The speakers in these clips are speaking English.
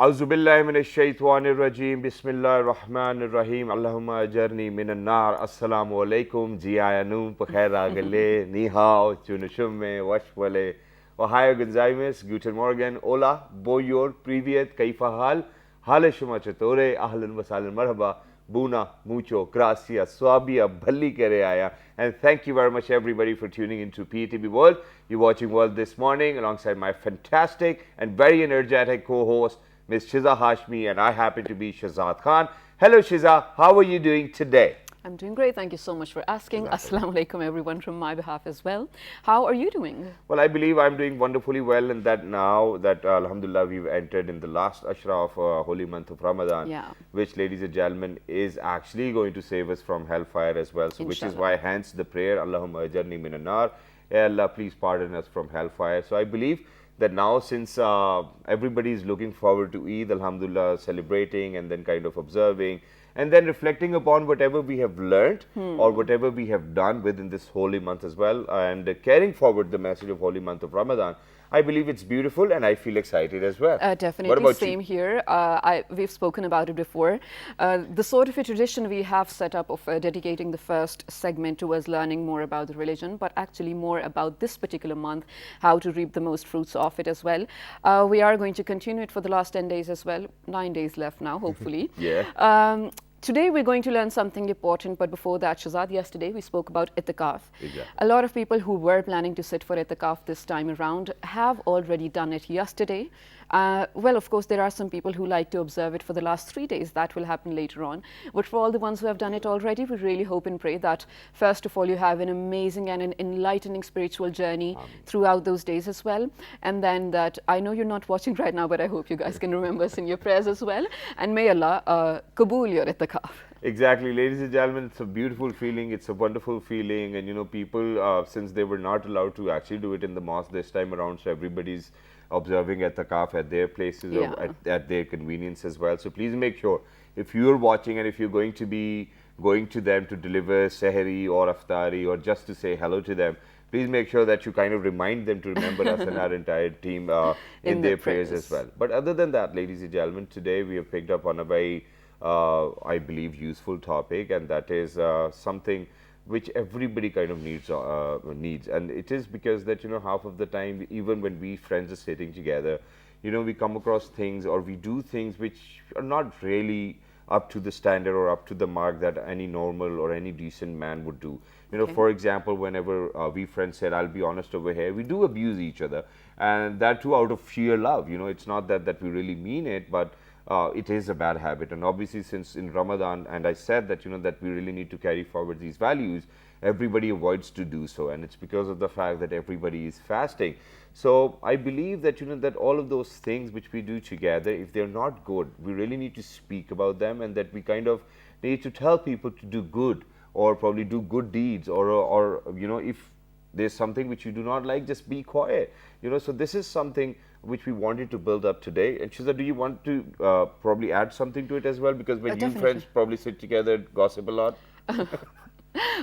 Auzubillahi minash shaitanir rajim. Bismillahir rahmanir rahim. Allahumma ajarni minan nar. Assalamu alaikum. Ji ayanum pakhair agale. Ni hao. Chunushumme. Washwale. Ohio Gonzaimes. Guten Morgen. Hola. Boyor. Privyet. Kaifa hal. Hale shuma chatore. Ahlan wa sahlan. Marhaba. Buna, mucho, gracias, suabia, bhalli kare aaya. And thank you very much everybody for tuning into PTB World. You're watching World this morning alongside my fantastic and very energetic co-host, Ms. Shiza Hashmi, and I happen to be Shahzad Khan. Hello Shiza, how are you doing today? I'm doing great. Thank you so much for asking. Assalamu alaikum everyone from my behalf as well. How are you doing? Well, I believe I'm doing wonderfully well, and that now that alhamdulillah we've entered in the last Ashra of holy month of Ramadan, which, ladies and gentlemen, is actually going to save us from hellfire as well. So which is why hence the prayer, Allahumma ajarni minan nar. Allah, please pardon us from hellfire. So I believe that now, since everybody is looking forward to Eid, alhamdulillah, celebrating and then kind of observing and then reflecting upon whatever we have learned or whatever we have done within this holy month as well, and carrying forward the message of holy month of Ramadan, I believe it's beautiful and I feel excited as well. Definitely. What about same you? Here. We've spoken about it before. The sort of a tradition we have set up of dedicating the first segment towards learning more about the religion, but actually more about this particular month, how to reap the most fruits of it as well. We are going to continue it for the last 10 days as well. 9 days left now, hopefully. Today we're going to learn something important, but before that, Shahzad, yesterday we spoke about itikaf. A lot of people who were planning to sit for itikaf this time around have already done it yesterday. Well, of course, there are some people who like to observe it for the last 3 days. That will happen later on. But for all the ones who have done it already, we really hope and pray that, first of all, you have an amazing and an enlightening spiritual journey throughout those days as well. And then that, I know you're not watching right now, but I hope you guys can remember us in your prayers as well. And may Allah kabul your itikaf. Exactly, ladies and gentlemen, it's a beautiful feeling, it's a wonderful feeling, and you know, people, since they were not allowed to actually do it in the mosque this time around, so everybody's observing itikaf at their places or at their convenience as well. So please make sure, if you're watching and if you're going to be going to them to deliver sehri or aftari or just to say hello to them, please make sure that you kind of remind them to remember us and our entire team in their prayers as well. But other than that, ladies and gentlemen, today we have picked up on a very I believe useful topic, and that is something which everybody kind of needs, and it is because that, you know, half of the time, even when we friends are sitting together, you know, we come across things or we do things which are not really up to the standard or up to the mark that any normal or any decent man would do. You know, for example, whenever we friends said, I'll be honest over here, we do abuse each other, and that too out of sheer love. You know, it's not that we really mean it, but it is a bad habit. And obviously, since in Ramadan, and I said that, you know, that we really need to carry forward these values, everybody avoids to do so, and it's because of the fact that everybody is fasting. So I believe that, you know, that all of those things which we do together, if they're not good, we really need to speak about them, and that we kind of need to tell people to do good or probably do good deeds, or you know, if there's something which you do not like, just be quiet. You know, so this is something which we wanted to build up today. And Shiza, do you want to probably add something to it as well? Because when you friends probably sit together, gossip a lot.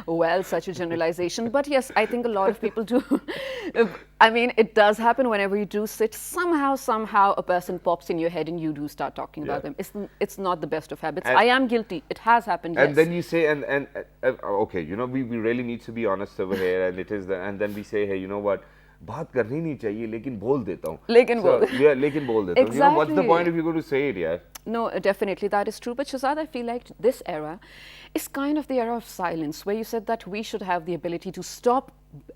Well, such a generalization, but yes, I think a lot of people do. I mean, it does happen whenever you do sit. Somehow a person pops in your head and you do start talking about them. It's not the best of habits. I am guilty. It has happened. And then you say, and okay, you know, we really need to be honest over here, and it is and then we say, hey, you know what? बात करनी नहीं चाहिए, लेकिन बोल देता हूँ. लेकिन बोल देता हूँ. You know, what's the point if you're going to say it, yeah? No, definitely that is true. But Shahzad, I feel like this era is kind of the era of silence, where you said that we should have the ability to stop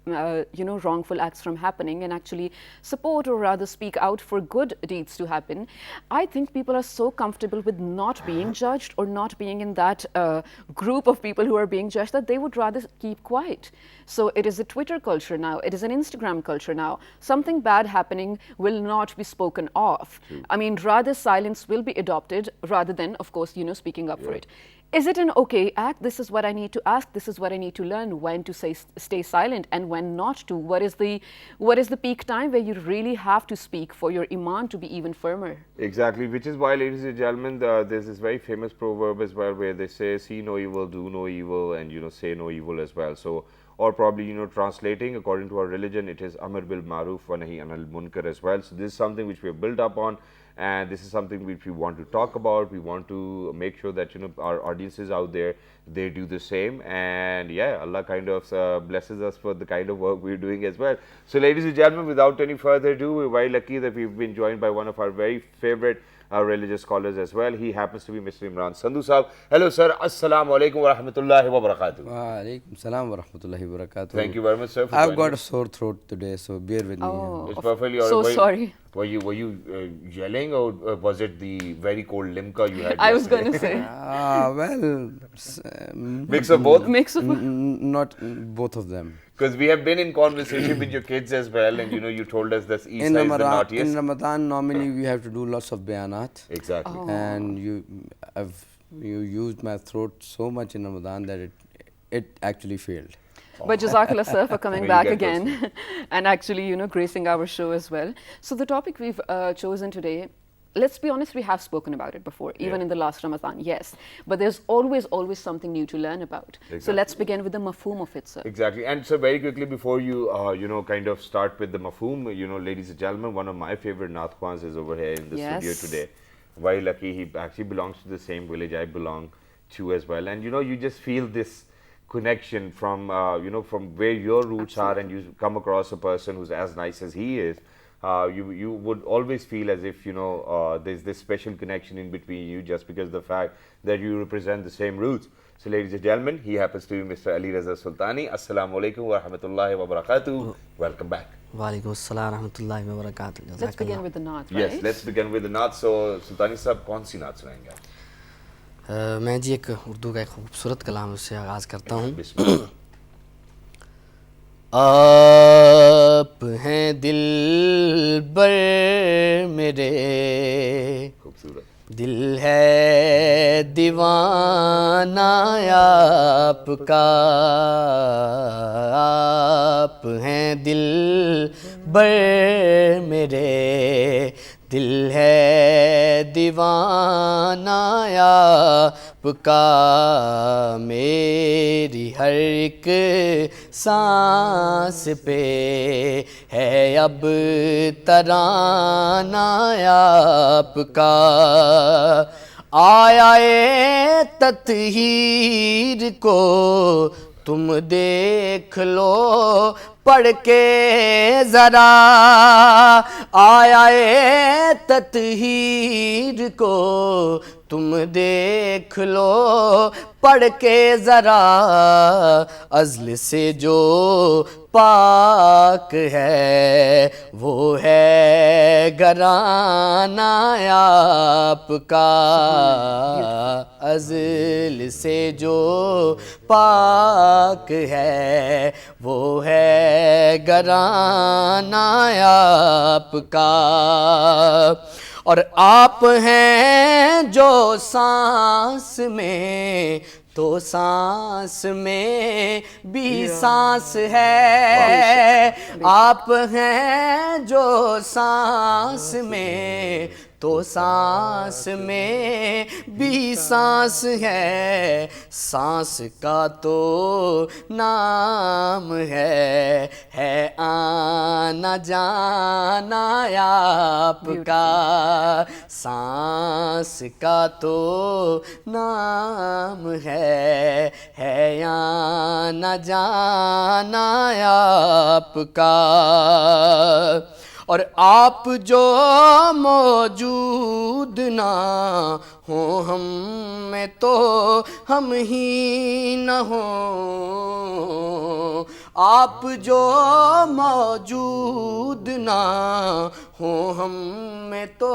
you know, wrongful acts from happening and actually support or rather speak out for good deeds to happen. I think people are so comfortable with not being judged or not being in that group of people who are being judged that they would rather keep quiet. So it is a Twitter culture now, it is an Instagram culture now. Something bad happening will not be spoken of. I mean, rather silence will be adopted rather than, of course, you know, speaking up for it. Is it an okay act? This is what I need to ask. This is what I need to learn. When to stay silent and when not to. What is the peak time where you really have to speak for your iman to be even firmer? Exactly, which is why, ladies and gentlemen, there's this very famous proverb as well, where they say, "See no evil, do no evil, and you know, say no evil" as well. So or probably, you know, translating according to our religion, it is Amr bil Maruf wa Nahi Anil Munkar as well. So this is something which we have built up on, and this is something which we want to talk about. We want to make sure that, you know, our audiences out there, they do the same, and yeah, Allah kind of blesses us for the kind of work we're doing as well. So ladies and gentlemen, without any further ado, we're very lucky that we've been joined by one of our very favorite religious scholars as well. He happens to be Mr. Imran Sandhu Sahab. Hello sir, Assalamu alaikum wa rahmatullahi wa barakatuh. Wa alaikum salam wa rahmatullahi wa barakatuh. Thank you very much, sir, for I've joining got a us. sore throat today, so bear with me. It's perfectly all so right. sorry. Were you yelling, or was it the very cold limca you had? I was yesterday? going to say. Well, Mix of both? Mix of not both of them. Because we have been in conversation with your kids as well, and you know, you told us that Isa In is the naughtiest. in Ramadan, normally we have to do lots of bayanat. Exactly. And you used my throat so much in Ramadan that it actually failed. But Jazakallah sir for coming May you back get again and actually, you know, gracing our show as well. So the topic we've chosen today, let's be honest, we have spoken about it before, even in the last Ramadan, yes. But there's always something new to learn about. Exactly. So let's begin with the mafhoom of it, sir. Exactly. And so very quickly before you, you know, kind of start with the mafhoom, you know, ladies and gentlemen, one of my favorite Naat Khwans is over here in the studio today. Very lucky. He actually belongs to the same village I belong to as well. And, you know, you just feel this connection from, you know, from where your roots are, and you come across a person who's as nice as he is. You would always feel as if, you know, there's this special connection in between you just because of the fact that you represent the same roots. So ladies and gentlemen, he happens to be Mr. Ali Raza Sultani. Assalamu alaikum wa rahmatullahi wa barakatuh. Welcome back. Wa alaikum assalam wa rahmatullahi wa barakatuh. Let's begin with the Naat, right? Yes, let's begin with the Naat. So Sultani sahab, kaun si Naat sunayenge aap? میں جی ایک اردو کا ایک خوبصورت کلام سے آغاز کرتا ہوں. بسم اللہ. آپ ہیں دلبر میرے, خوبصورت. دل ہے دیوانہ آپ کا, آپ ہیں دلبر میرے, دل ہے دیوانہ آپ کا, میری ہر ایک سانس پہ ہے اب ترانہ آپ کا. آیا اے تطہیر کو تم دیکھ لو پڑھ کے ذرا, آیا اے تطہیر کو تم دیکھ لو پڑھ کے ذرا, ازل سے جو پاک ہے وہ ہے گرانہ آپ کا, ازل سے جو پاک ہے وہ ہے گرانہ آپ کا. اور آپ ہیں جو سانس میں تو سانس میں بھی سانس ہے, آپ ہیں جو سانس میں تو سانس میں بھی سانس ہے, سانس کا تو نام ہے آنا جانا آپ کا, سانس کا تو نام ہے آنا جانا آپ کا. اور آپ جو موجود نہ ہوں ہم میں تو ہم ہی نہ ہوں, آپ جو موجود نہ ہوں ہم میں تو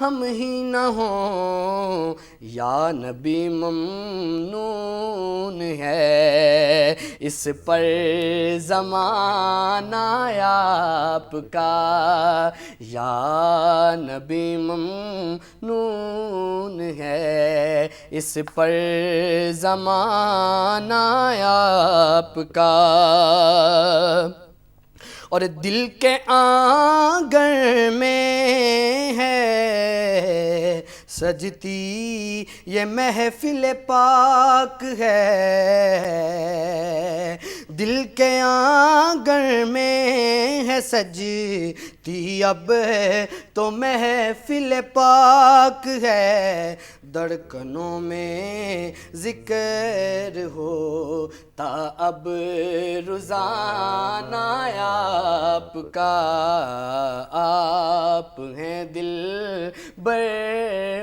ہم ہی نہ ہوں, یا نبی ممنون ہے اس پر زمانہ آپ کا, یا نبی ممنون ہے اس پر زمانہ آپ کا. اور دل کے آنگن میں ہے سجتی یہ محفل پاک ہے, دل کے آنگن میں ہے سجتی اب تو محفل پاک ہے، دھڑکنوں میں ذکر ہوتا اب روزانہ آپ کا، آپ ہیں دل بر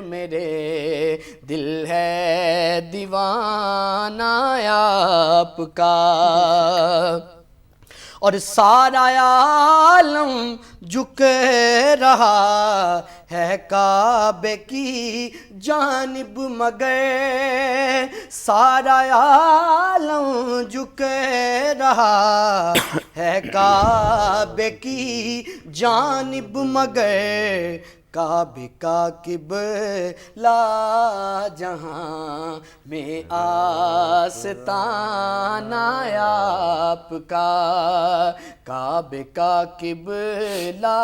میرے، دل ہے دیوانہ آپ کا، اور سارا عالم جھک رہا ہے کعبے کی جانب مگر، سارا عالم جھک رہا ہے کعبے کی جانب مگر، کعبے کا قبلہ جہاں میں آستانہ آپ کا، کعبے کا قبلہ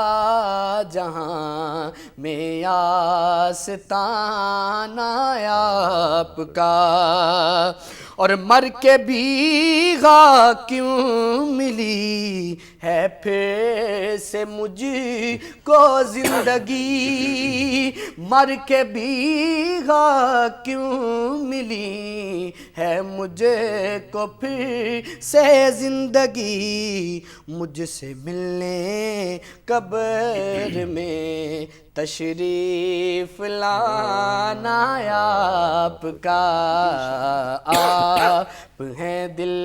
جہاں میں آستانہ آپ کا، اور مر کے بھی غا کیوں ملی ہے پھر سے مجھ کو زندگی، مر کے بھی غا کیوں ملی ہے مجھے کو پھر سے زندگی، مجھ سے ملنے قبر میں تشریف لانا آپ کا، آپ ہیں دل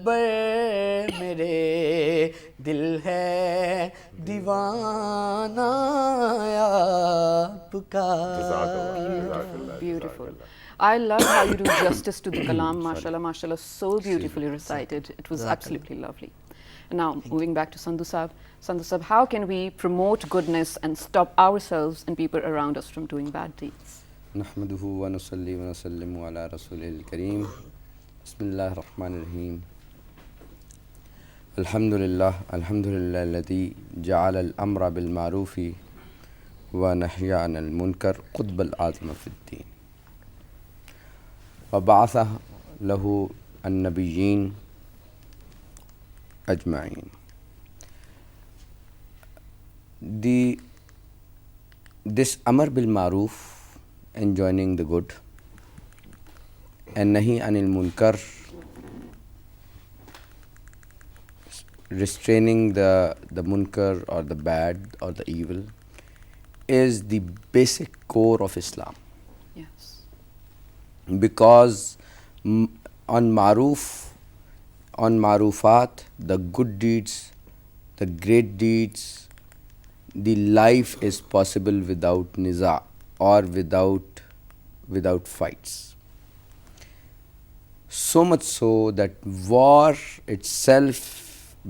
بر میرے، دل ہے دیوانہ آپ کا۔ Beautiful. I love how you do justice to the kalam, mashallah, mashallah, so beautifully recited. It was absolutely lovely. And now, moving back to Sandhu Sahab. Sandhu Sahab, how can we promote goodness and stop ourselves and people around us from doing bad deeds? نحمده ونصلي ونسلم على رسوله الكريم. بسم الله الرحمن الرحيم. الحمد لله الذي جعل الأمر بالمعروف ونهي عن المنكر قطب الأعظم في الدين، وبعث له النبيين أجمعين. This Amar bil Maruf, enjoining the good, and Nahi anil Munkar, restraining the munkar or the bad or the evil, is the basic core of Islam. Yes. Because on marufat, the good deeds, the great deeds, the life is possible without niza or without fights. So much so that war itself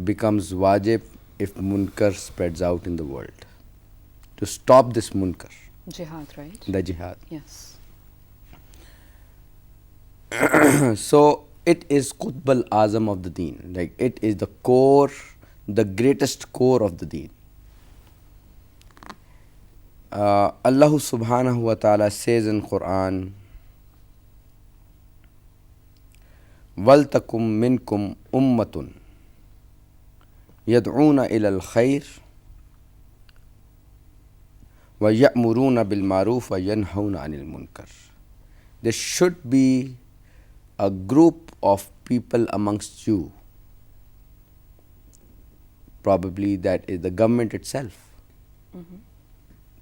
becomes wajib if munkar spreads out in the world. To stop this munkar, Jihad, right? the jihad. Yes. So it is Qutb al-Azam of the deen. Like, it is the core, the greatest core of the deen. Allah subhanahu wa ta'ala says in Quran, وَلْتَكُمْ مِنْكُمْ أُمَّةٌ يَدْعُونَ إِلَى الْخَيْرِ وَيَأْمُرُونَ بِالْمَعْرُوفِ وَيَنْهَوْنَ عَنِ الْمُنْكَرِ. There should be a group of people amongst you. Probably that is the government itself.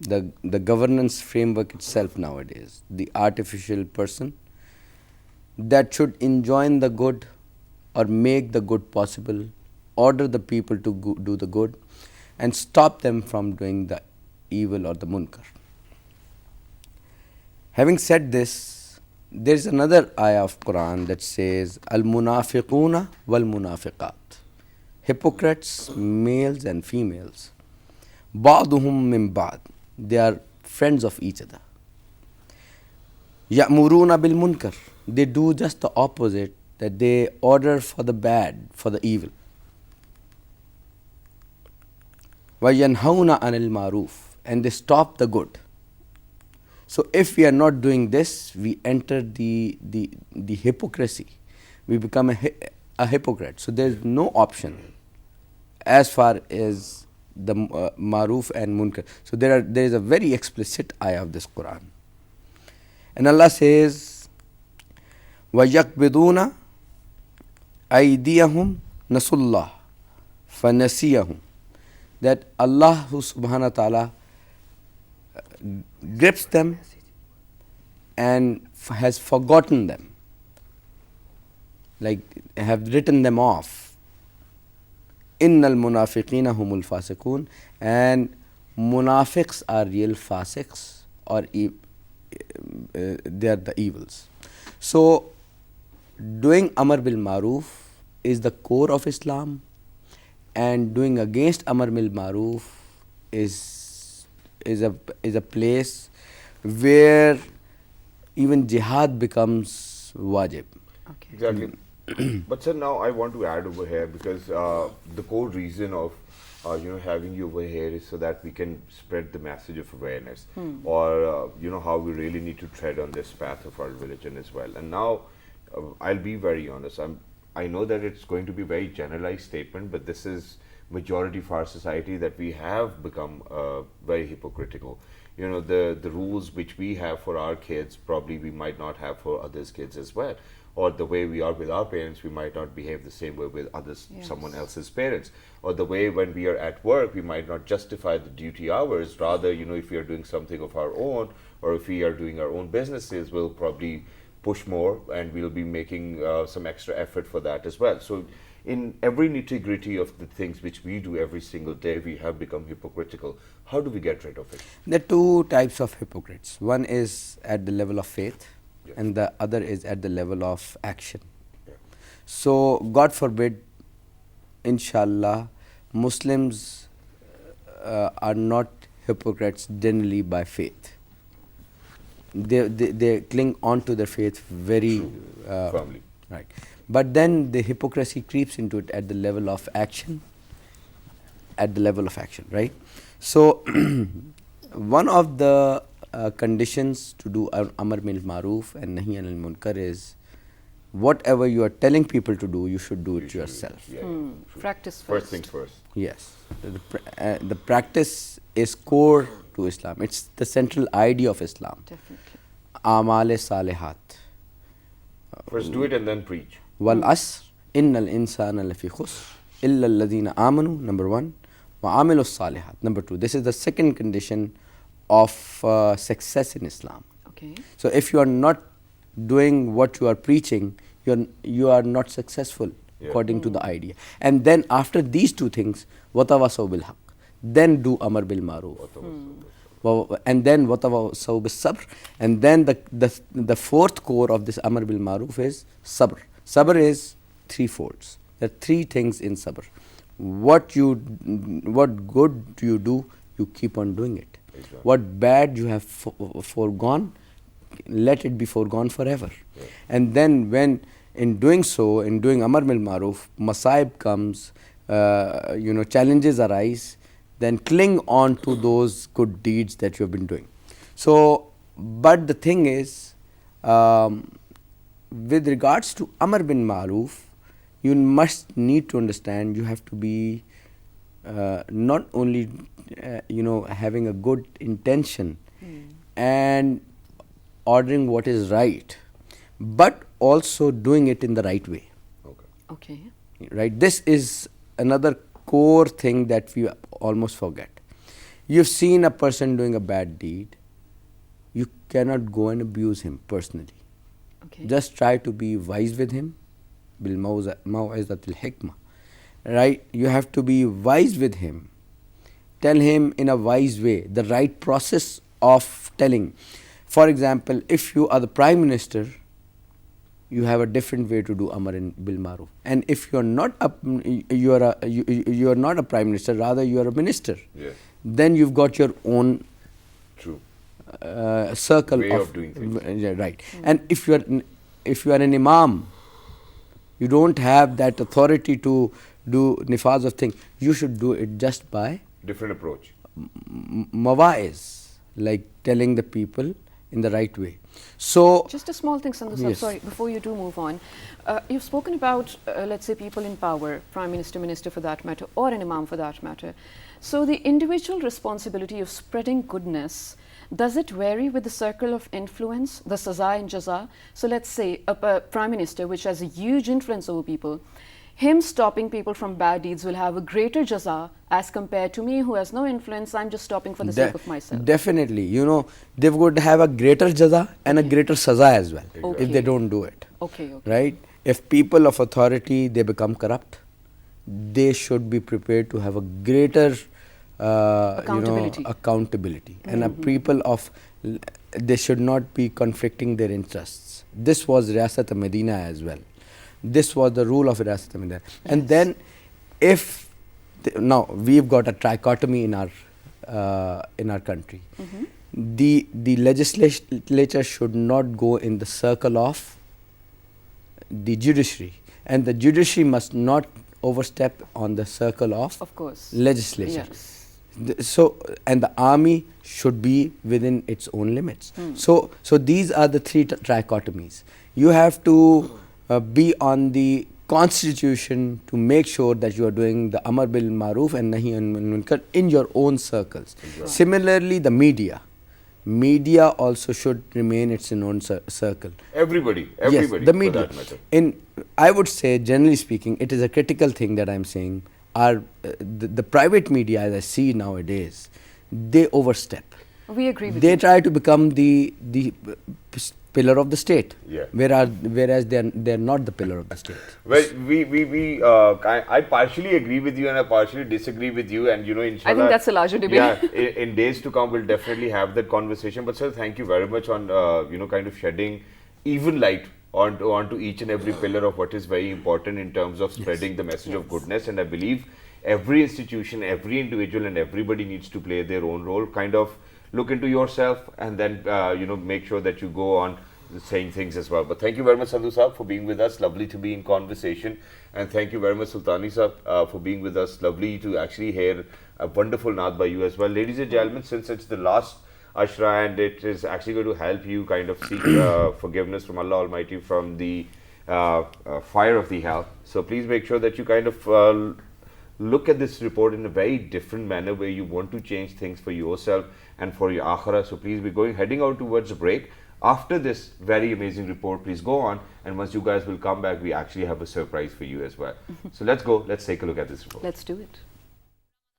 The governance framework itself nowadays, the artificial person that should enjoin the good or make the good possible, order the people to do the good and stop them from doing the evil or the munkar. Having said this, there is another ayah of Quran that says, Al-munafiquna wal-munafiqat. Hypocrites, males and females. Ba'duhum min ba'd. They are friends of each other. Ya'muruna bil munkar. They do just the opposite, that they order for the bad, for the evil. وَيَنْهَوْنَ عَنِ الْمَعْرُوفِ. And they stop the good. So if we are not doing this, we enter the hypocrisy. We become a hypocrite. So there is no option as far as the maruf and munkar. So there is a very explicit ayah of this Quran. And Allah says, وَيَقْبِضُونَ أَيْدِيَهُمْ نَسُوا اللَّهَ فَنَسِيَهُمْ. That Allah subhanahu wa ta'ala grips them and has forgotten them, like have written them off. Innal munafiqina humul fasiqun. And munafiqs are real fasiqs, or they are the evils. So doing amar bil maruf is the core of Islam, and doing against amar bil maruf is a place where even jihad becomes wajib. Okay. Exactly. But sir, now I want to add over here, because the core reason of having you over here is so that we can spread the message of awareness, or how we really need to tread on this path of our religion as well. And now I'll be very honest. I know that it's going to be a very generalized statement, but this is majority of our society, that we have become very hypocritical. The rules which we have for our kids, probably we might not have for others' kids as well. Or the way we are with our parents, we might not behave the same way with others, someone else's parents. Or the way when we are at work, we might not justify the duty hours. Rather, if we are doing something of our own, or if we are doing our own businesses, we'll probably push more, and we'll be making some extra effort for that as well. So in every nitty-gritty of the things which we do every single day, we have become hypocritical. How do we get rid of it? There are two types of hypocrites. One is at the level of faith, and the other is at the level of action. So God forbid, inshallah, Muslims are not hypocrites generally by faith. They cling on to their faith very firmly. Right. But then the hypocrisy creeps into it at the level of action. Right? So one of the conditions to do amar bil maruf and nahi anil munkar is, whatever you are telling people to do, you should do it yourself. Practice First things first. Yes. The practice is core to Islam. It's the central idea of Islam. Definitely. Amale salihat. First do it and then preach. Wal asr innal insana lafi khusr illa alladhina amanu, number 1, wa amilu salihat, number 2. This is the second condition of success in Islam. Okay. So if you are not doing what you are preaching, you are not successful according to the idea. And then after these two things, watawasaw bil haqq, then do amar bil maruf. And then watawasaw bis sabr. And then the fourth core of this amar bil maruf is sabr. Sabr is threefolds. There are three things in sabr. What good do you do, you keep on doing it. Exactly. What bad you have foregone, let it be foregone forever. And then when in doing so, in doing amar bil maruf, masaib comes, challenges arise, then cling on to those good deeds that you have been doing. So, but the thing is, with regards to amar bin maruf, you must need to understand, you have to be not only having a good intention and ordering what is right, but also doing it in the right way. Okay. Right? This is another core thing that we almost forget. You've seen a person doing a bad deed, you cannot go and abuse him personally. Okay. Just try to be wise with him. Bil maw'izatil hikmah. Right? You have to be wise with him. Tell him in a wise way, the right process of telling. For example, if you are the Prime Minister, you have a different way to do amar bil maruf. And if you are not a Prime Minister, rather you are a minister, then you've got your own circle way of doing things. Right. And if you are an imam, you don't have that authority to do nifaz of things. You should do it just by different approach. Mawa'iz, like telling the people in the right way. So just a small thing, Sandhu sir, yes. sorry, before you do move on. You've spoken about, let's say, people in power, Prime Minister, Minister for that matter, or an Imam for that matter. So the individual responsibility of spreading goodness, does it vary with the circle of influence, the saza and jaza? So let's say a Prime Minister which has a huge influence over people, him stopping people from bad deeds will have a greater jaza as compared to me who has no influence. I'm just stopping for the sake of myself. Definitely, you know, they would have a greater jaza and a greater saza as well Okay. if they don't do it. Okay. Right? If people of authority, they become corrupt, they should be prepared to have a greater Accountability. accountability. And a people of, they should not be conflicting their interests. This was Riyasat Medina as well. This was the rule of Riyasat Medina. And then if, now we've got a trichotomy in our country. The legislature should not go in the circle of the judiciary, and the judiciary must not overstep on the circle of course, legislature. Yes. So, and the army should be within its own limits. So these are the three trichotomies. You have to be on the constitution to make sure that you are doing the Amar bil Maruf and Nahi anil Munkar in your own circles. Exactly. Similarly, the media also should remain its own circle. Everybody, yes, the media. For that matter. I would say, generally speaking, it is a critical thing that I'm saying. The private media, as I see nowadays, they overstep. We agree with you. They try to become the pillar of the state, yeah. whereas they're not the pillar of the state. Well, I partially agree with you and I partially disagree with you, and you know, inshallah, I think that's a larger debate. Yeah, in days to come, we'll definitely have that conversation. But sir, thank you very much on you know, kind of shedding even light onto each and every pillar of what is very important in terms of spreading the message of goodness. And I believe every institution, every individual, and everybody needs to play their own role. Kind of look into yourself and then you know, make sure that you go on saying things as well. But thank you very much, Sandhu Saab, for being with us. Lovely to be in conversation. And thank you very much, Sultani Saab, for being with us. Lovely to actually hear a wonderful naat by you as well. Ladies and gentlemen, since it's the last Ashra and it is actually going to help you kind of seek forgiveness from Allah Almighty from the fire of the hell. So please make sure that you kind of look at this report in a very different manner where you want to change things for yourself and for your akhirah. So please be heading out towards a break. After this very amazing report, please go on, and once you guys will come back, we actually have a surprise for you as well. So let's go, let's take a look at this report. Let's do it.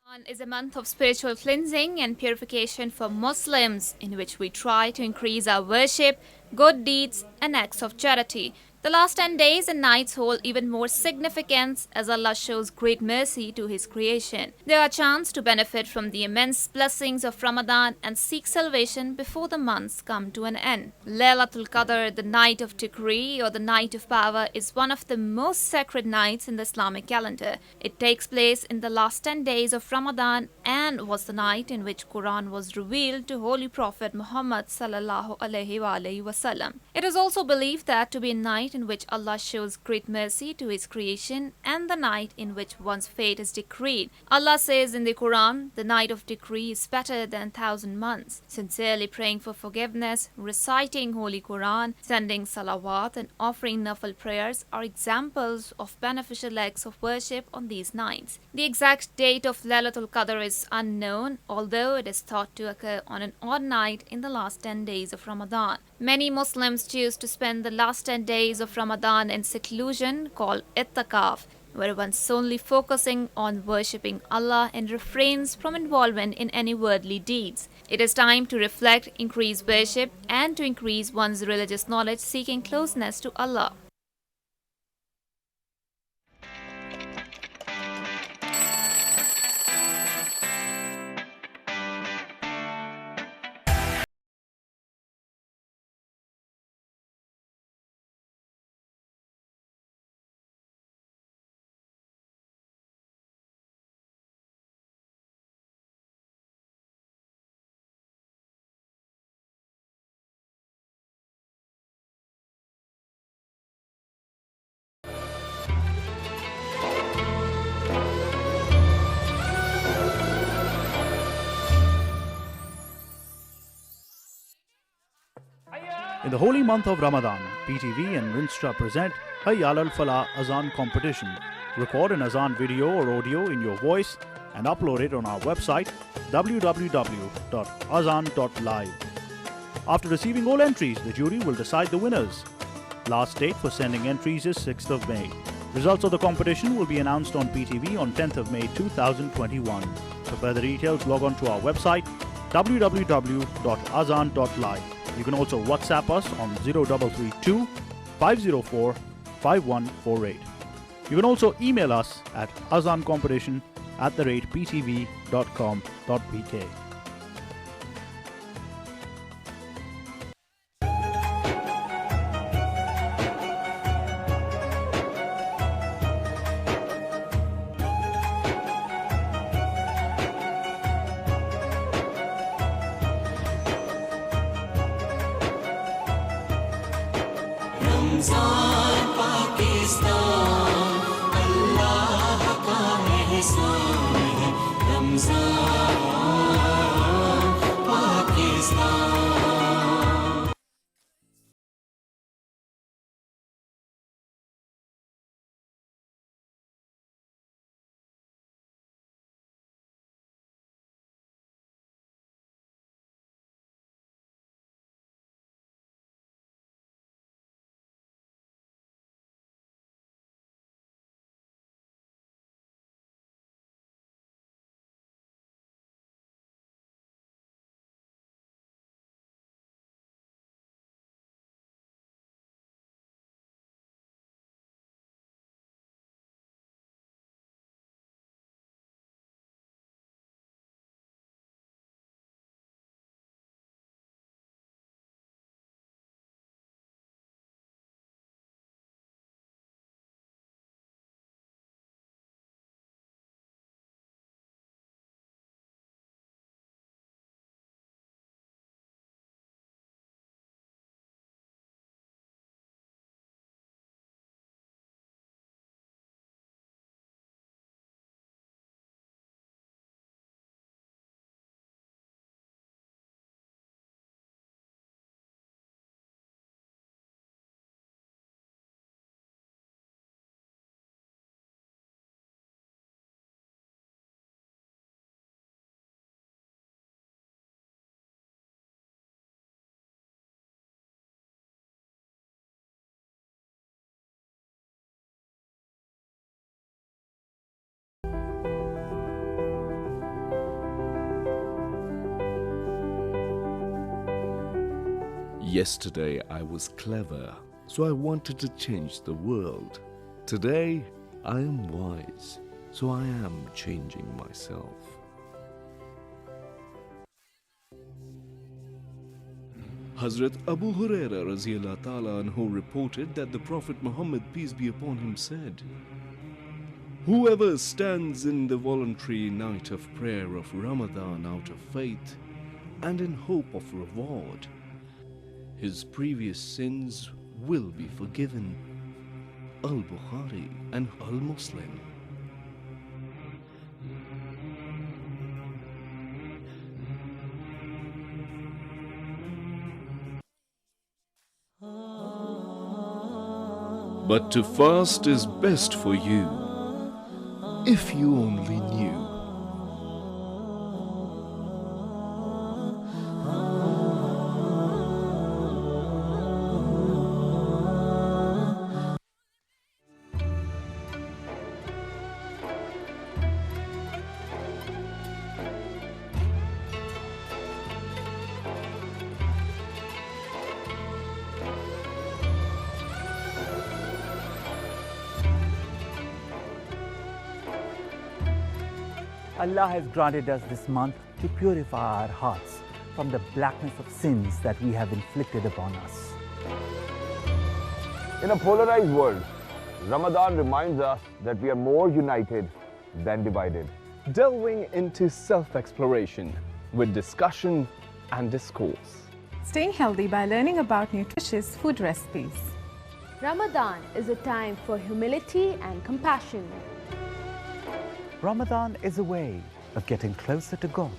Ramadan is a month of spiritual cleansing and purification for Muslims, in which we try to increase our worship, good deeds and acts of charity. The last 10 days and nights hold even more significance as Allah shows great mercy to His creation. There are chance to benefit from the immense blessings of Ramadan and seek salvation before the months come to an end. Laylatul Qadr, the night of decree or the night of power, is one of the most sacred nights in the Islamic calendar. It takes place in the last 10 days of Ramadan and was the night in which Quran was revealed to Holy Prophet Muhammad sallallahu alaihi wasallam. It is also believed that to be a night in which Allah shows great mercy to His creation and the night in which one's fate is decreed. Allah says in the Quran, the night of decree is better than 1,000 months. Sincerely praying for forgiveness, reciting Holy Quran, sending salawat and offering nafil prayers are examples of beneficial acts of worship on these nights. The exact date of Laylatul Qadr is unknown, although it is thought to occur on an odd night in the last 10 days of Ramadan. Many Muslims choose to spend the last 10 days of Ramadan in seclusion called ittikaf, where one solely focusing on worshipping Allah and refrains from involvement in any worldly deeds. It is time to reflect, increase worship, and to increase one's religious knowledge, seeking closeness to Allah. In the holy month of Ramadan, PTV and Rinstra present Hayal al-Falah Azan competition. Record an Azan video or audio in your voice and upload it on our website www.azan.live. After receiving all entries, the jury will decide the winners. Last date for sending entries is 6th of May. Results of the competition will be announced on PTV on 10th of May 2021. For further details, log on to our website www.azan.live. You can also WhatsApp us on 0332 504 5148. You can also email us at azancompetition@ptv.com.pk. Yesterday I was clever, so I wanted to change the world. Today I am wise, so I am changing myself. Hazrat Abu Huraira Raziyallahu Ta'ala Anhu reported that the Prophet Muhammad, peace be upon him, said, "Whoever stands in the voluntary night of prayer of Ramadan out of faith and in hope of reward, his previous sins will be forgiven." Al-Bukhari and Al-Muslim. But to fast is best for you, if you only knew. Allah has granted us this month to purify our hearts from the blackness of sins that we have inflicted upon us. In a polarized world, Ramadan reminds us that we are more united than divided. Delving into self-exploration with discussion and discourse. Staying healthy by learning about nutritious food recipes. Ramadan is a time for humility and compassion. Ramadan is a way of getting closer to God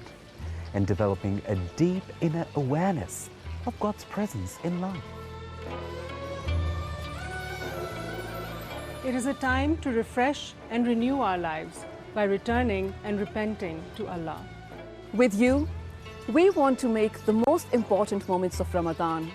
and developing a deep inner awareness of God's presence in life. It is a time to refresh and renew our lives by returning and repenting to Allah. With you, we want to make the most important moments of Ramadan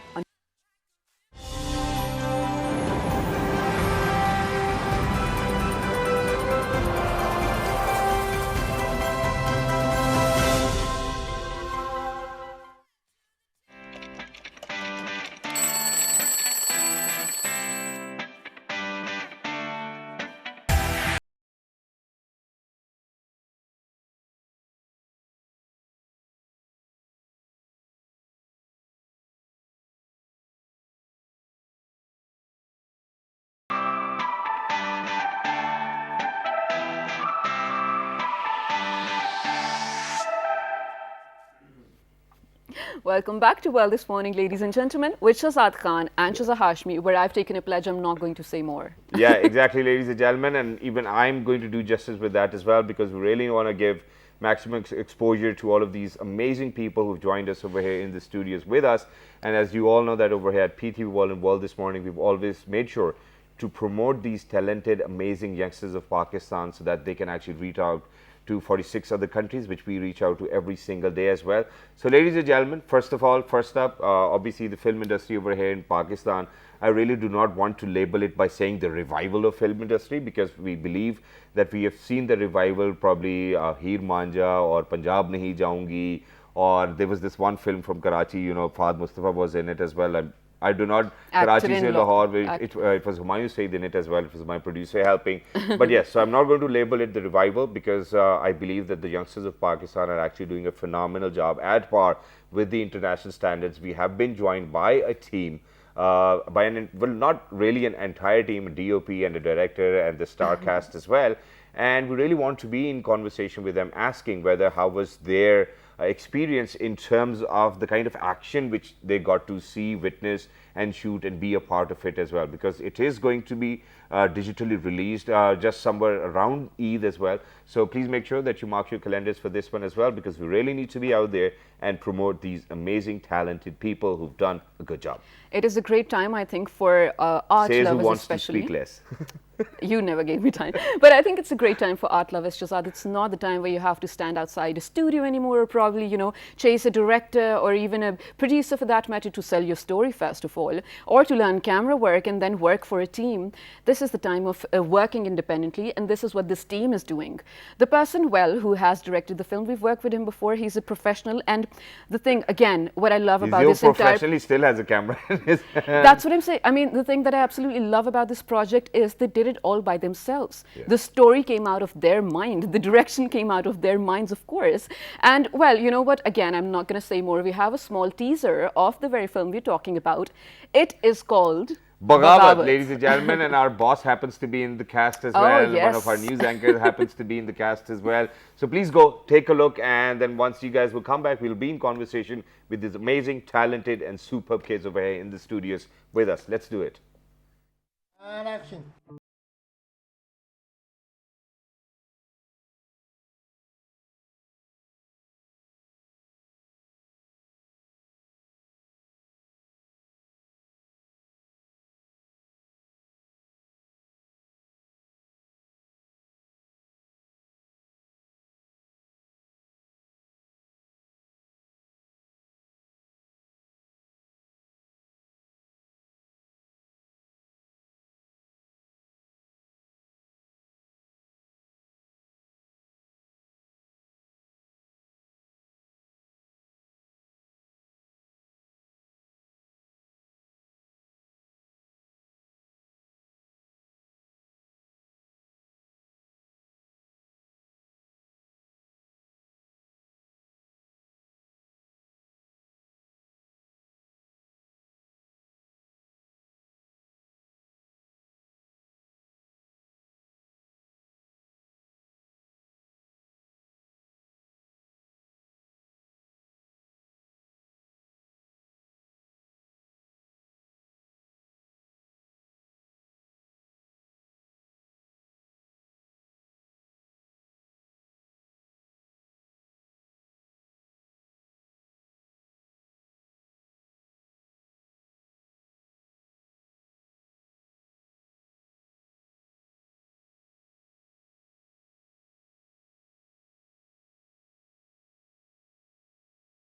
Welcome back to Well This Morning, ladies and gentlemen, with Shahzad Khan and Shahzad Hashmi, where I've taken a pledge I'm not going to say more. Yeah, exactly, ladies and gentlemen, and even I'm going to do justice with that as well, because we really want to give maximum exposure to all of these amazing people who've joined us over here in the studios with us. And as you all know that over here at PTV World and World This Morning, we've always made sure to promote these talented, amazing youngsters of Pakistan so that they can actually reach out to 46 other countries, which we reach out to every single day as well. So ladies and gentlemen, first up, obviously the film industry over here in Pakistan, I really do not want to label it by saying the revival of film industry, because we believe that we have seen the revival, probably Heer Manja or Punjab Nahi Jaungi, or there was this one film from Karachi, you know, Fahd Mustafa was in it as well. I do not, Karachi se Lahore, it was Humayun Saeed in it as well. It was my producer helping. But yes, so I'm not going to label it the revival, because I believe that the youngsters of Pakistan are actually doing a phenomenal job at par with the international standards. We have been joined by a team, not really an entire team, a DOP and a director and the star cast as well. And we really want to be in conversation with them, asking whether how was their experience in terms of the kind of action which they got to see, witness and shoot and be a part of it as well, because it is going to be digitally released just somewhere around Eid as well. So please make sure that you mark your calendars for this one as well, because we really need to be out there and promote these amazing, talented people who've done a good job. It is a great time, I think, for art Says lovers who wants especially. to speak less. You never gave me time. But I think it's a great time for art lovers, Shahzad. It's not the time where you have to stand outside a studio anymore, or probably, you know, chase a director or even a producer for that matter to sell your story first of all, or to learn camera work and then work for a team. This is the time of working independently, and this is what this team is doing. The person, well, who has directed the film, we've worked with him before. He's a professional, and the thing, again, what I love about this entire... professionally still has a camera in his hand. That's what I'm saying. I mean, the thing that I absolutely love about this project is they did it all by themselves. Yeah. The story came out of their mind. The direction came out of their minds, of course. And, well, you know what? Again, I'm not going to say more. We have a small teaser of the very film we're talking about. It is called... BAGHAWAT, ladies and gentlemen, and our boss happens to be in the cast as well. Yes. One of our news anchors happens to be in the cast as well. So please go, take a look, and then once you guys will come back, we'll be in conversation with these amazing, talented, and superb kids over here in the studios with us. Let's do it. And action.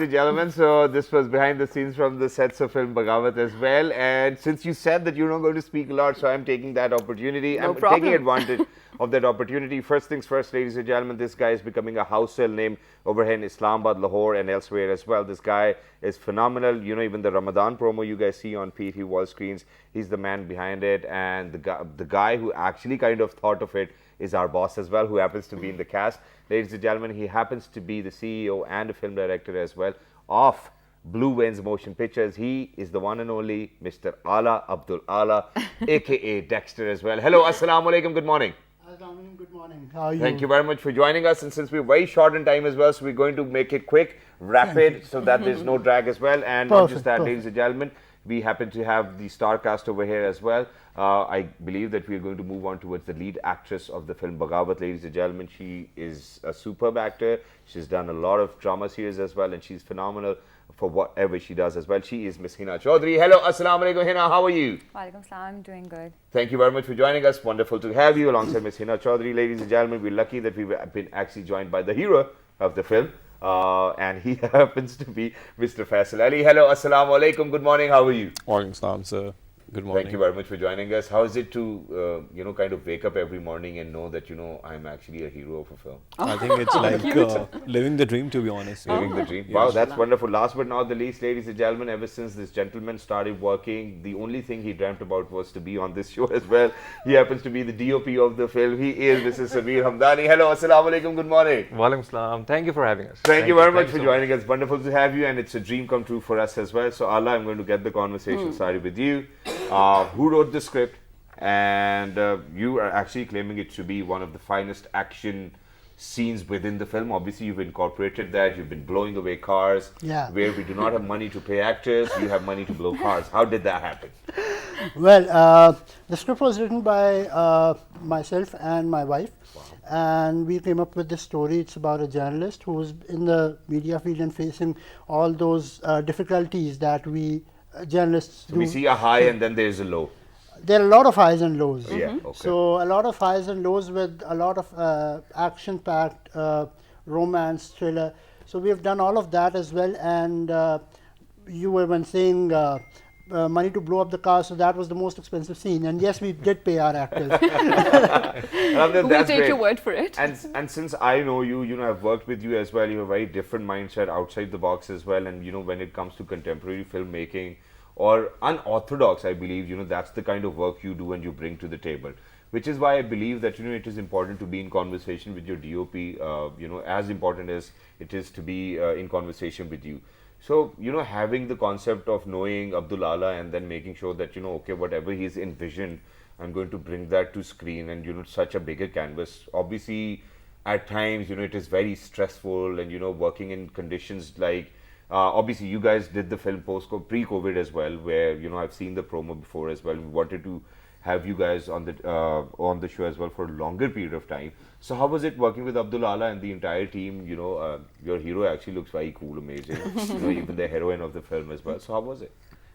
Ladies and gentlemen, so this was behind the scenes from the sets of film Baghawat as well. And since you said that you're not going to speak a lot, so I'm taking that opportunity. No I'm problem. taking advantage of that opportunity. First things first, ladies and gentlemen, this guy is becoming a household name over here in Islamabad, Lahore, and elsewhere as well. This guy is phenomenal. You know, even the Ramadan promo you guys see on PT wall screens, he's the man behind it. And the guy who actually kind of thought of it is our boss as well, who happens to be in the cast. Ladies and gentlemen, he happens to be the CEO and a film director as well of Blue Winds Motion Pictures. He is the one and only Mr. Ala Abdul Ala, aka Dexter as well. Hello, assalamu alaikum, good morning. Assalamualaikum, good morning. How are you? Thank you very much for joining us. And since we're very short in time as well, so we're going to make it quick, rapid, so that there's no drag as well. And not just that, ladies and gentlemen, we happen to have the star cast over here as well. I believe that we are going to move on towards the lead actress of the film Baghawat. Ladies and gentlemen, she is a superb actor. She's done a lot of drama series as well, and she's phenomenal for whatever she does as well. She is Miss Hina Chaudhary. Hello, assalamu alaikum, Hina. How are you? Walaikum salam, I'm doing good. Thank you very much for joining us. Wonderful to have you alongside Miss Hina Chaudhary. Ladies and gentlemen, we're lucky that we've been actually joined by the hero of the film. And he happens to be Mr. Faisal Ali. Hello, assalamu alaikum. Good morning. How are you? Walaikum salam, sir. Good morning. Thank you very much for joining us. How is it to, kind of wake up every morning and know that, I'm actually a hero of a film? I think it's like living the dream, to be honest. Living the dream. Wow, that's wonderful. Last but not the least, ladies and gentlemen, ever since this gentleman started working, the only thing he dreamt about was to be on this show as well. He happens to be the DOP of the film. He is Mrs. Sameer Hamdani. Hello, assalamu alaikum. Good morning. Walaikum salam. Thank you for having us. Thank you very much for joining us. Wonderful to have you, and it's a dream come true for us as well. So, Allah, I'm going to get the conversation started with you. Who wrote the script? And you are actually claiming it to be one of the finest action scenes within the film. Obviously, you've incorporated that. You've been blowing away cars. Yeah. Where we do not have money to pay actors, you have money to blow cars. How did that happen? Well, the script was written by myself and my wife. Wow. And we came up with this story. It's about a journalist who's in the media field and facing all those difficulties that we journalists do. We see a high and then there's a low. There are a lot of highs and lows. Yeah, okay. So a lot of highs and lows with a lot of action-packed romance, thriller. So we have done all of that as well. And you were when saying money to blow up the car, so that was the most expensive scene. And yes, we did pay our actors. We'll take your word for it. And since I know you, I've worked with you as well. You have a very different mindset outside the box as well. And when it comes to contemporary filmmaking or unorthodox, I believe, that's the kind of work you do and you bring to the table. Which is why I believe that, it is important to be in conversation with your DOP, as important as it is to be in conversation with you. So, having the concept of knowing Abdul Ala and then making sure that, okay, whatever he's envisioned, I'm going to bring that to screen and, such a bigger canvas. Obviously, at times, it is very stressful and, working in conditions like, obviously, you guys did the film pre-COVID as well, where, I've seen the promo before as well. We wanted to have you guys on the show as well for a longer period of time. So how was it working with Abdul Ala and the entire team? Your hero actually looks very cool, amazing. Even the heroine of the film as well. So how was it?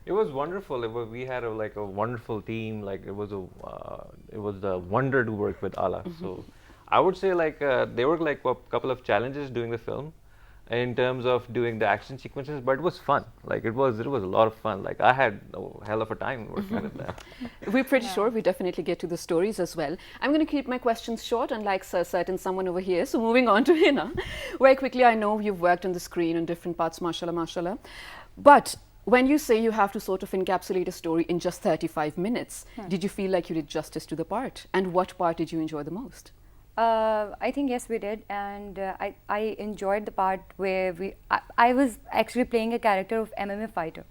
It was wonderful. We had a wonderful team. It was a wonder to work with Ala. So I would say there were a couple of challenges doing the film in terms of doing the action sequences, but it was fun. It was a lot of fun. I had a hell of a time working with that. We're pretty sure we definitely get to the stories as well. I'm going to keep my questions short, unlike certain someone over here. So moving on to Hina. Very quickly, I know you've worked on the screen in different parts, mashallah, mashallah. But when you say you have to sort of encapsulate a story in just 35 minutes, did you feel like you did justice to the part? And what part did you enjoy the most? I think yes, we did, and I enjoyed the part where I was actually playing a character of MMA fighter,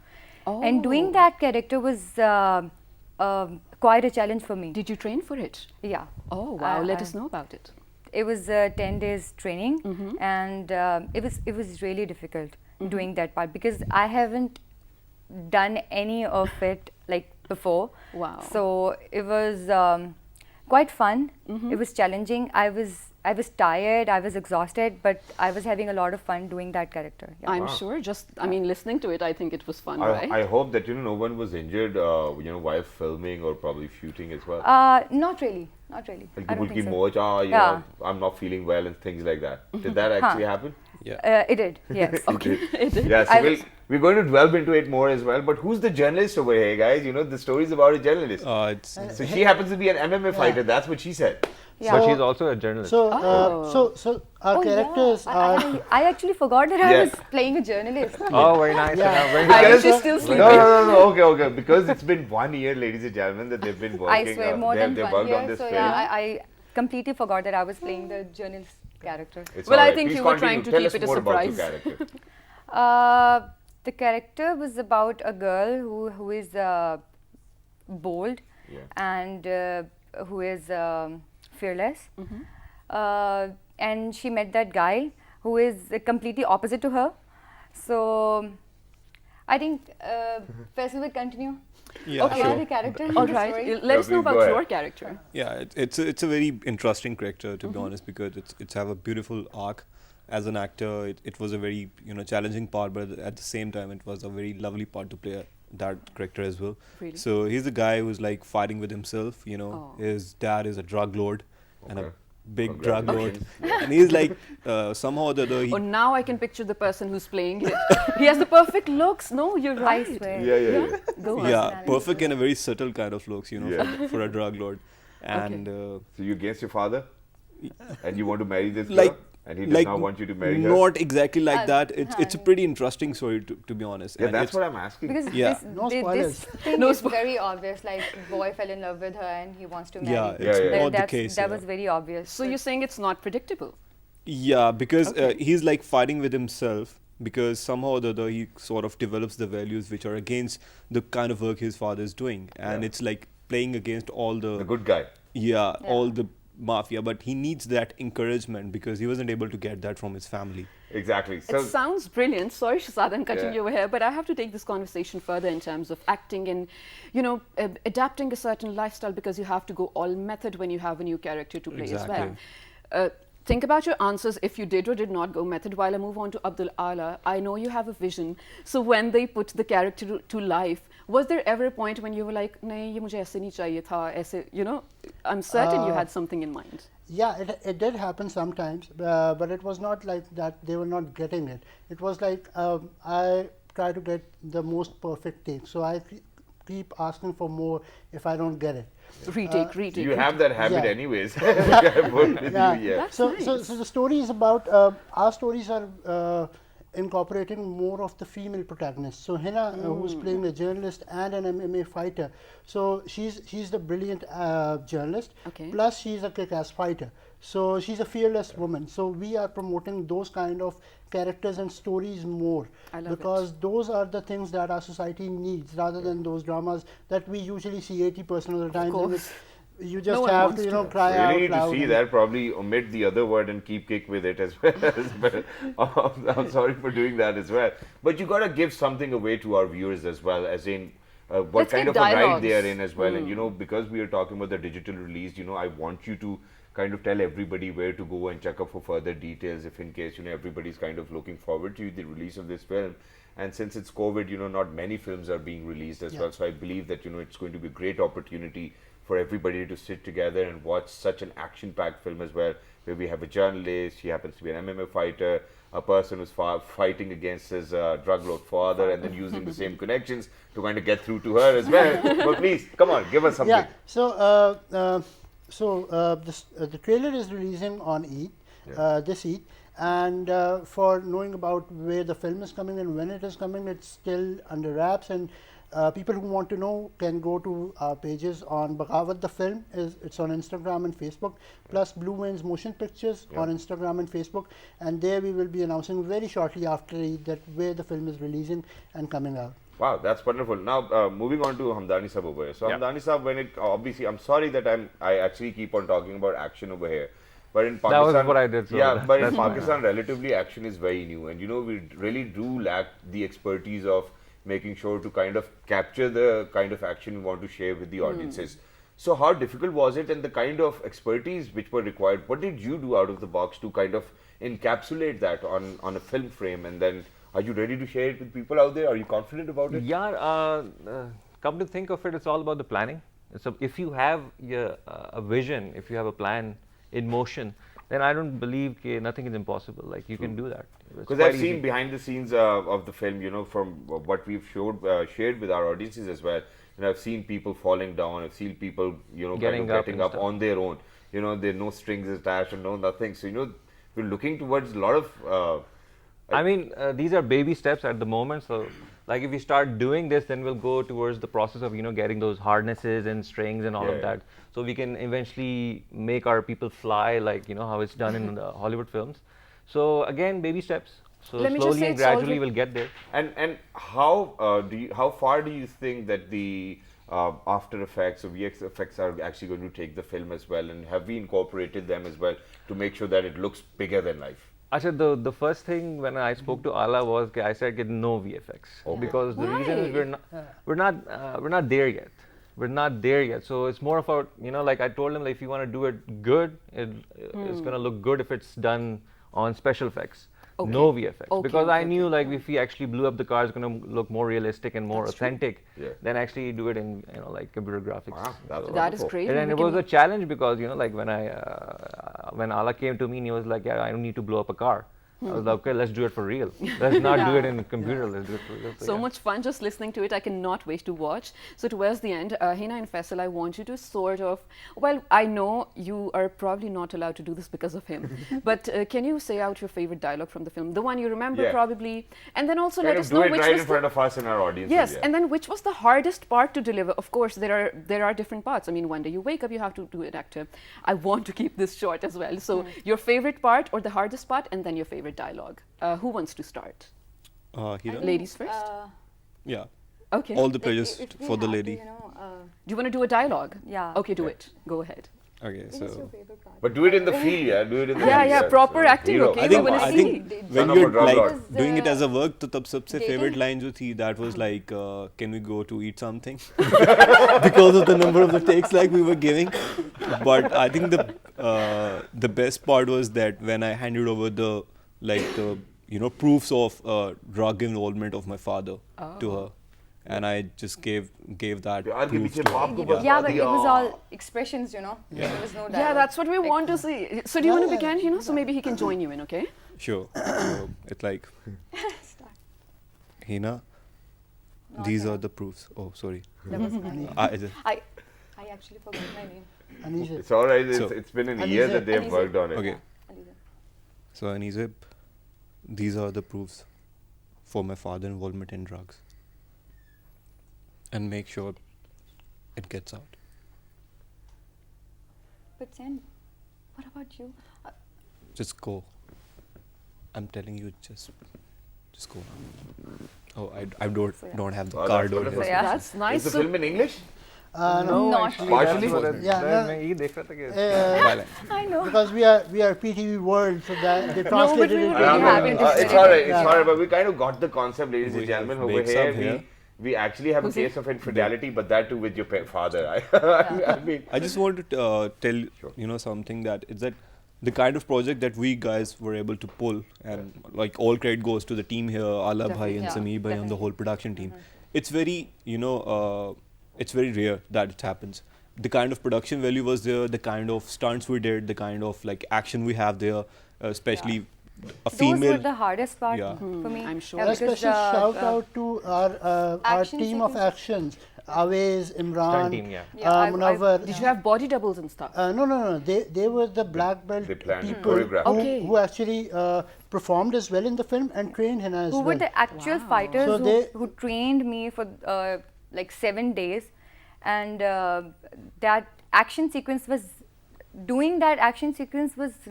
and doing that character was quite a challenge for me. Did you train for it? Yeah. Oh wow! Let us know about it. It was 10 days training, and it was really difficult doing that part because I haven't done any of it before. Wow! So it was quite fun. It was challenging. I was tired, I was exhausted, but I was having a lot of fun doing that character. Yeah. I'm sure. Listening to it, I think it was fun, right? I hope that no one was injured, while filming or probably shooting as well. Not really. People keep I'm not feeling well and things like that. Did that actually happen? Yeah. It did, yes. Okay. It did. Yeah, so we're going to delve into it more as well. But who's the journalist over here, guys? You know, the story's about a journalist. So she happens to be an MMA fighter. That's what she said. Yeah. But she's also a journalist. So, our characters are. I actually forgot that I was playing a journalist. Oh, very nice. Very nice. She's still sleeping. No. Okay. Because it's been 1 year, ladies and gentlemen, that they've been working. I swear, more than 1 year. On this so film. yeah, I completely forgot that I was playing the journalist character. Well, I think you were trying to keep it a surprise. The character was about a girl who is bold and who is fearless. And she met that guy who is completely opposite to her. So I think Faisal will continue. Yeah, okay, sure. The character. All right, let us know about your character. Yeah, it's a very interesting character, to be honest, because it's have a beautiful arc. As an actor, it was a very challenging part, but at the same time, it was a very lovely part to play that character as well. Really? So he's the guy who's like fighting with himself. His dad is a drug lord and a big drug lord, and he's like somehow or the other. Oh, now I can picture the person who's playing it. He has the perfect looks. No, you're right. I swear. Yeah. Perfect and a very subtle kind of looks, for a drug lord. And so you against your father, and you want to marry this girl? And he does not want you to marry her? Not exactly like that. It's a pretty interesting story, to be honest. Yeah, that's what I'm asking. Because this thing is very obvious. Like, boy fell in love with her and he wants to marry. Yeah, it's not the case. That was very obvious. So you're saying it's not predictable? Yeah, because he's like fighting with himself, because somehow or the other he sort of develops the values which are against the kind of work his father is doing. And it's like playing against all the good guy. Yeah, all the mafia, but he needs that encouragement because he wasn't able to get that from his family. Exactly. So it sounds brilliant. Sorry, Shazad, I'm cutting you over here, but I have to take this conversation further in terms of acting and, adapting a certain lifestyle, because you have to go all method when you have a new character to play as well. Think about your answers if you did or did not go method. While I move on to Abdul Ala, I know you have a vision. So when they put the character to life, was there ever a point when you were like, nahin, ye mujhe aise nahi chahiye tha, aise, I'm certain you had something in mind. Yeah, it did happen sometimes, but it was not like that they were not getting it. It was like I try to get the most perfect take. So I keep asking for more if I don't get it. Retake. You have that habit anyways. So the story is about, our stories are incorporating more of the female protagonists. So Hina, who's playing a journalist and an MMA fighter, so she's the brilliant journalist, plus she's a kick-ass fighter. So she's a fearless woman. So we are promoting those kind of characters and stories more, because those are the things that our society needs, rather than those dramas that we usually see 80% of the time. You just have to, cry out loud. Really need to see that, probably omit the other word and keep kick with it as well. I'm sorry for doing that as well. But you got to give something away to our viewers as well, as in what kind of a ride they are in as well. And, because we are talking about the digital release, I want you to kind of tell everybody where to go and check up for further details, if in case, everybody's kind of looking forward to the release of this film. And since it's COVID, not many films are being released as well. So I believe that, it's going to be a great opportunity for everybody to sit together and watch such an action-packed film as well, where we have a journalist, he happens to be an MMA fighter, a person who's fighting against his drug lord father, and then using the same connections to kind of get through to her as well. But please, come on, give us something. Yeah, so the trailer is releasing on Eid, this Eid, and for knowing about where the film is coming and when it is coming, it's still under wraps, and people who want to know can go to our pages on Baghawat the film. It's on Instagram and Facebook, plus Blue Wings Motion Pictures on Instagram and Facebook, and there we will be announcing very shortly after Eid that where the film is releasing and coming out. Wow, that's wonderful. Now, moving on to Hamdani Sahab over here. So Hamdani Sahab, when it obviously, I'm sorry that I actually keep on talking about action over here, but in Pakistan, that was what I did. So but in Pakistan, relatively action is very new, and we really do lack the expertise of making sure to kind of capture the kind of action we want to share with the audiences. So how difficult was it, and the kind of expertise which were required? What did you do out of the box to kind of encapsulate that on a film frame, and then are you ready to share it with people out there? Are you confident about it? Yeah, come to think of it, it's all about the planning. So if you have a vision, if you have a plan in motion, then I don't believe nothing is impossible. Like you can do that. Because I've seen behind the scenes of the film, you know, from what we've shared with our audiences as well. You know, I've seen people falling down. I've seen people, you know, getting up on their own. You know, there are no strings attached and no nothing. So, you know, we're looking towards a lot of. I mean, these are baby steps at the moment. So, like, if we start doing this, then we'll go towards the process of, you know, getting those harnesses and strings and all of that. So we can eventually make our people fly, like, you know, how it's done in the Hollywood films. So again, baby steps. So slowly and gradually we'll get there. And how far do you think that the After Effects or VX effects are actually going to take the film as well? And have we incorporated them as well to make sure that it looks bigger than life? Actually, the first thing when I spoke to Ala was I said no VFX because the reason is we're not there yet. We're not there yet. So it's more about, you know, like I told him, like, if you want to do it good, it's gonna look good if it's done on special effects. No VFX, because I knew like if we actually blew up the car, it's going to look more realistic and more authentic than actually do it in, you know, like computer graphics. Wow, that is great. And it was a challenge because, you know, like when Ala came to me and he was like, yeah, I don't need to blow up a car. I was like, okay, let's do it for real. Let's not do it in a computer. Let's do it for real. So much fun just listening to it. I cannot wait to watch. So towards the end, Hina and Faisal, I want you to sort of, well, I know you are probably not allowed to do this because of him, but can you say out your favorite dialogue from the film? The one you remember probably, and then also let us know which was right in front of us and our audience. Yes, and then which was the hardest part to deliver? Of course, there are different parts. I mean, one day you wake up, you have to do an actor. I want to keep this short as well. So your favorite part or the hardest part, and then your favorite dialogue. Who wants to start? Ladies first? Yeah. Okay. All the pleasures for the lady. Do you want to do a dialogue? Yeah. Okay, do it. Go ahead. Okay, so. But do it in the field, yeah. Do it in the field. Proper acting. Okay. I think when you're like doing it as a work, तो तब सबसे favorite line जो थी, that was like, can we go to eat something? Because of the number of the takes like we were giving. But I think the best part was that when I handed over the proofs of drug involvement of my father to her, and I just gave that proof to her. Yeah, but it was all expressions, you know. Yeah. There was no dialogue. Yeah, that's what we want to see. So do you want to begin, you know? So maybe he can join you in, okay? Sure. So it's like, Hina, these are the proofs. Oh, sorry. That was I actually forgot my name. It's all right. It's been a year that they've worked on it. Okay. So Anizib, these are the proofs for my father's involvement in drugs. And make sure it gets out. But Sen, what about you? Just go. I'm telling you, just go. Oh, I don't have the card over here. That's nice. Is the film in English? No, partially. I know. Because we are PTV World, so that they translated it. It's all right. It's all right. But we kind of got the concept, ladies and gentlemen. Over here, we actually have a case of infidelity, but that too with your father. I mean, I just want to tell you know something that it's that the kind of project that we guys were able to pull, and like all credit goes to the team here, Ala Bhai and Sameer Bhai and the whole production team. It's very it's very rare that it happens. The kind of production value was there, the kind of stunts we did, the kind of like action we have there, especially a female. Those were the hardest part for me. I'm sure. A special shout out to our team of actions. Awais, Imran, Munawwar. Did you have body doubles and stuff? No. They were the black belt people who actually performed as well in the film and trained Hina as well. Who were the actual fighters who trained me for like 7 days, and that action sequence was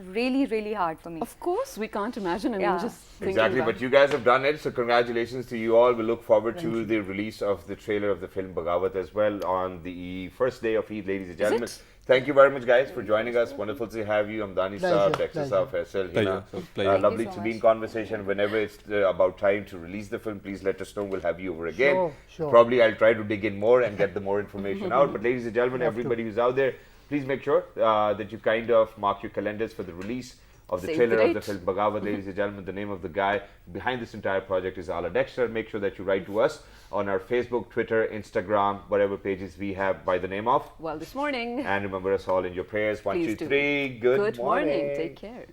really, really hard for me. Of course, we can't imagine. I mean, just exactly. But you guys have done it, so congratulations to you all. We look forward to the release of the trailer of the film Baghawat as well on the first day of Eid, ladies and gentlemen. Thank you very much, guys, for joining us. Wonderful to have you, Amdani Saab, Dexter Saab, Faisal, Hina. Lovely to be in conversation. Whenever it's about time to release the film, please let us know. We'll have you over again. Sure. Probably I'll try to dig in more and get the more information out. But ladies and gentlemen, everybody who's out there, please make sure that you kind of mark your calendars for the release of the Save trailer the of the date. film Baghawat. Ladies and gentlemen, the name of the guy behind this entire project is Ala Dexter. Make sure that you write to us on our Facebook, Twitter, Instagram, whatever pages we have by the name of Well, this morning. And remember us all in your prayers. 1, Please 2, do. 3. Good morning. morning. Take care.